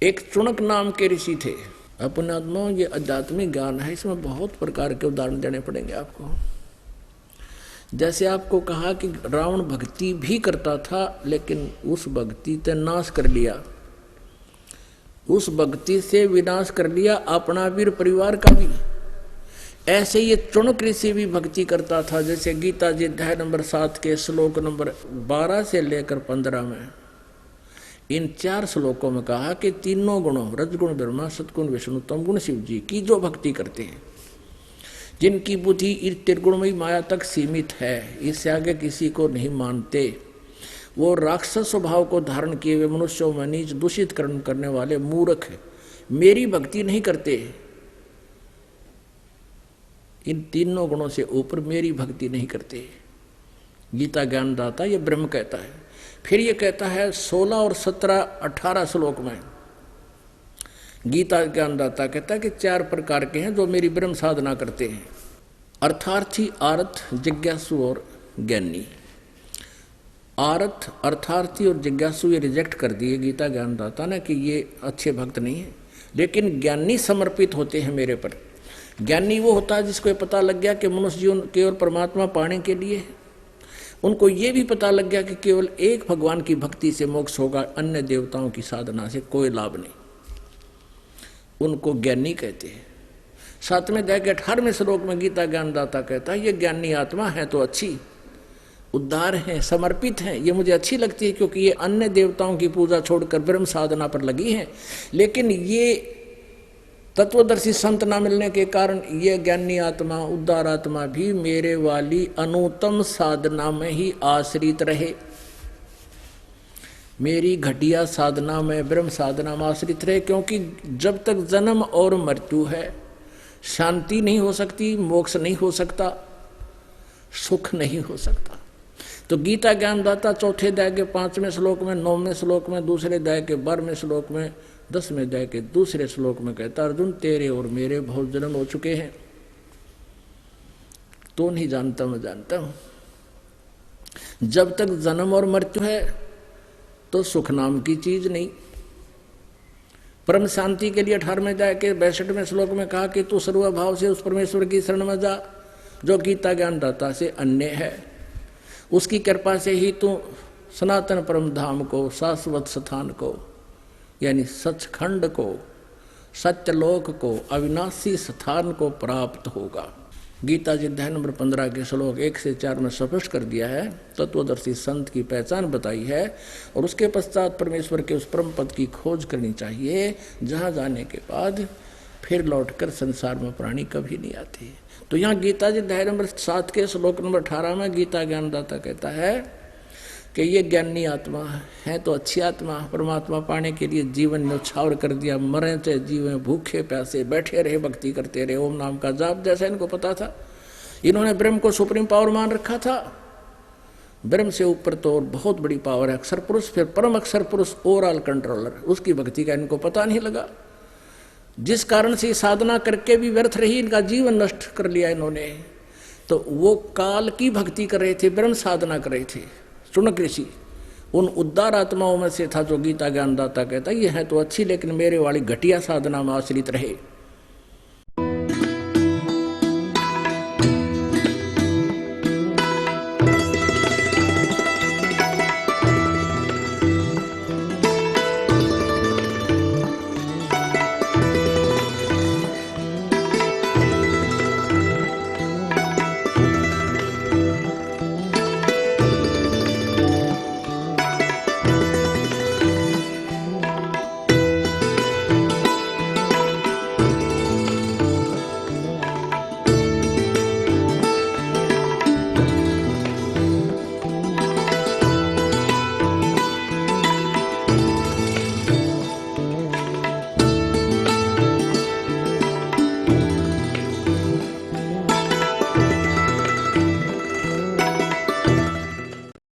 एक चुनक नाम के ऋषि थे। अपने आत्मा, ये आध्यात्मिक ज्ञान है, इसमें बहुत प्रकार के उदाहरण देने पड़ेंगे आपको। जैसे आपको कहा कि रावण भक्ति भी करता था, लेकिन उस भक्ति से नाश कर लिया, उस भक्ति से विनाश कर लिया अपना वीर परिवार का भी। ऐसे ये चुनक ऋषि भी भक्ति करता था। जैसे गीता जी अध्याय नंबर 7 के श्लोक नंबर 12 से लेकर 15 में इन 4 श्लोकों में कहा कि तीनों गुणों रजगुण ब्रह्मा, सतगुण विष्णु, तमगुण शिव जी की जो भक्ति करते हैं, जिनकी बुद्धि इस त्रिगुणमयी माया तक सीमित है, इससे आगे किसी को नहीं मानते, वो राक्षस स्वभाव को धारण किए हुए मनुष्यों में नीच दूषित कर्म करने वाले मूर्ख मेरी भक्ति नहीं करते। इन तीनों गुणों से ऊपर मेरी भक्ति नहीं करते। गीता ज्ञानदाता ये ब्रह्म कहता है। फिर ये कहता है 16 और 17, 18 श्लोक में गीता ज्ञानदाता कहता है कि 4 प्रकार के हैं जो मेरी ब्रह्म साधना करते हैं, अर्थार्थी, आरथ, जिज्ञासु और ज्ञानी। आरथ, अर्थार्थी और जिज्ञासु ये रिजेक्ट कर दिए गीता ज्ञानदाता ने कि ये अच्छे भक्त नहीं है, लेकिन ज्ञानी समर्पित होते हैं मेरे पर। ज्ञानी वो होता है जिसको ये पता लग गया कि मनुष्य जीवन केवल परमात्मा पाने के लिए है। उनको ये भी पता लग गया कि केवल एक भगवान की भक्ति से मोक्ष होगा, अन्य देवताओं की साधना से कोई लाभ नहीं। उनको ज्ञानी कहते हैं। 7वें अध्याय के 18वें श्लोक में गीता ज्ञानदाता कहता है ये ज्ञानी आत्मा है तो अच्छी, उद्धार हैं, समर्पित हैं, ये मुझे अच्छी लगती है क्योंकि ये अन्य देवताओं की पूजा छोड़कर ब्रह्म साधना पर लगी हैं। लेकिन ये तत्वदर्शी संत ना मिलने के कारण ये ज्ञानी आत्मा, उद्धार आत्मा भी मेरे वाली अनुत्तम साधना में ही आश्रित रहे, मेरी घटिया साधना में, ब्रह्म साधना में आश्रित रहे। क्योंकि जब तक जन्म और मृत्यु है, शांति नहीं हो सकती, मोक्ष नहीं हो सकता, सुख नहीं हो सकता। तो गीता ज्ञानदाता 4 अध्याय के 5वें श्लोक में, 9वें श्लोक में, 2 अध्याय के 12वें श्लोक में, 10वें अध्याय के 2 श्लोक में कहता अर्जुन तेरे और मेरे बहुत जन्म हो चुके हैं, तो नहीं जानता, मैं जानता हूं। जब तक जन्म और मृत्यु है तो सुख नाम की चीज नहीं। परम शांति के लिए 18वें अध्याय के 62वें श्लोक में कहा कि तू सर्वभाव से उस परमेश्वर की शरण में जा जो गीता ज्ञानदाता से अन्य है। उसकी कृपा से ही तू सनातन परम धाम को, शाश्वत स्थान को, यानी सचखंड को, सत्यलोक को, अविनाशी स्थान को प्राप्त होगा। गीता जी अध्याय नंबर 15 के श्लोक 1 से 4 में स्पष्ट कर दिया है, तत्वदर्शी संत की पहचान बताई है, और उसके पश्चात परमेश्वर के उस परम पद की खोज करनी चाहिए, जहाँ जाने के बाद फिर लौटकर संसार में प्राणी कभी नहीं आती। तो यहाँ गीता जी अध्याय नंबर 7 के श्लोक नंबर 18 में गीता ज्ञानदाता कहता है कि ये ज्ञानी आत्मा है तो अच्छी आत्मा, परमात्मा पाने के लिए जीवन न्यौछावर कर दिया, मरे चाहे जीवे, भूखे प्यासे बैठे रहे, भक्ति करते रहे, ओम नाम का जाप, जैसा इनको पता था। इन्होंने ब्रह्म को सुप्रीम पावर मान रखा था। ब्रह्म से ऊपर तो और बहुत बड़ी पावर है अक्षर पुरुष, फिर परम अक्षर पुरुष ओवरऑल कंट्रोलर, उसकी भक्ति का इनको पता नहीं लगा, जिस कारण से साधना करके भी व्यर्थ रही, इनका जीवन नष्ट कर लिया इन्होंने। तो वो काल की भक्ति कर रहे थे, ब्रह्म साधना कर रहे थे। शुनक ऋषि उन उद्धार आत्माओं में से था जो गीता ज्ञानदाता कहता है ये है तो अच्छी, लेकिन मेरे वाली घटिया साधना में आश्रित रहे।